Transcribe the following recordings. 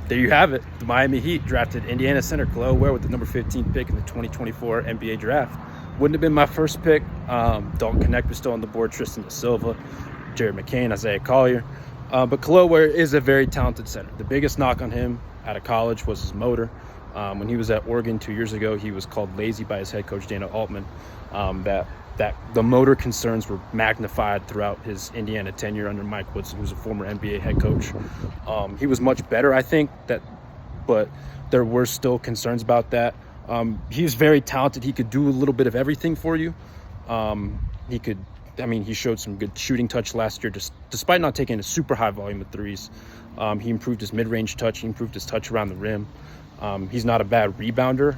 there you have it. The Miami Heat drafted Indiana center Kel'el Ware with the number 15 pick in the 2024 NBA draft. Wouldn't have been my first pick. Dalton Knecht was still on the board, Tristan da Silva, Jared McCain, Isaiah Collier. But Kel'el Ware is a very talented center. The biggest knock on him out of college was his motor. When he was at Oregon 2 years ago, he was called lazy by his head coach, Dana Altman. That the motor concerns were magnified throughout his Indiana tenure under Mike Woodson, who was a former NBA head coach. He was much better, I think, but there were still concerns about that. He was very talented. He could do a little bit of everything for you. He showed some good shooting touch last year, despite not taking a super high volume of threes. He improved his mid-range touch. He improved his touch around the rim. He's not a bad rebounder.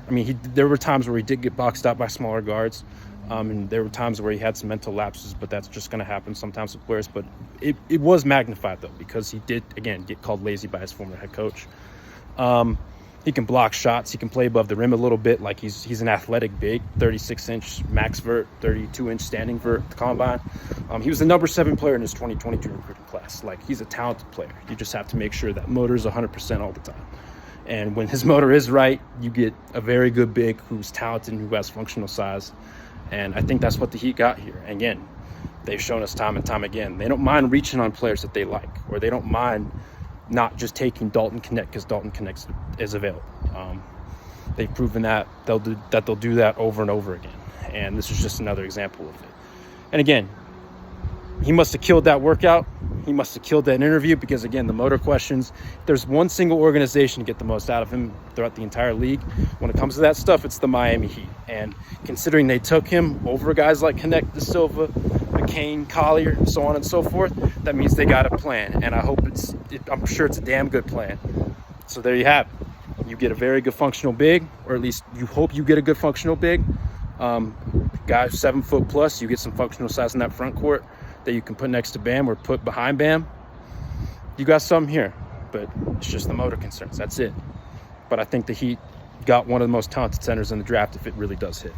There were times where he did get boxed out by smaller guards. And there were times where he had some mental lapses, but that's just going to happen sometimes with players. But it was magnified, though, because he did, again, get called lazy by his former head coach. He can block shots. He can play above the rim a little bit. Like he's an athletic big, 36-inch max vert, 32-inch standing vert at the combine. He was the number 7 player in his 2022 recruiting class. Like, he's a talented player. You just have to make sure that motor is 100% all the time. And when his motor is right, you get a very good big who's talented and who has functional size. And I think that's what the Heat got here. And again, they've shown us time and time again, they don't mind reaching on players that they like, or they don't mind not just taking Dalton Knecht because Dalton Knecht is available. They've proven that they'll do that over and over again. And this is just another example of it. And again, he must have killed that workout. He must have killed that interview because, again, the motor questions, there's one single organization to get the most out of him throughout the entire league. When it comes to that stuff, it's the Miami Heat. And considering they took him over guys like Knecht, da Silva, McCain, Collier, so on and so forth, that means they got a plan. And I'm sure it's a damn good plan. So there you have it. You get a very good functional big, or at least you hope you get a good functional big. Guys 7 foot plus, you get some functional size in that front court that you can put next to Bam or put behind Bam. You got something here, but it's just the motor concerns. That's it. But I think the Heat got one of the most talented centers in the draft if it really does hit.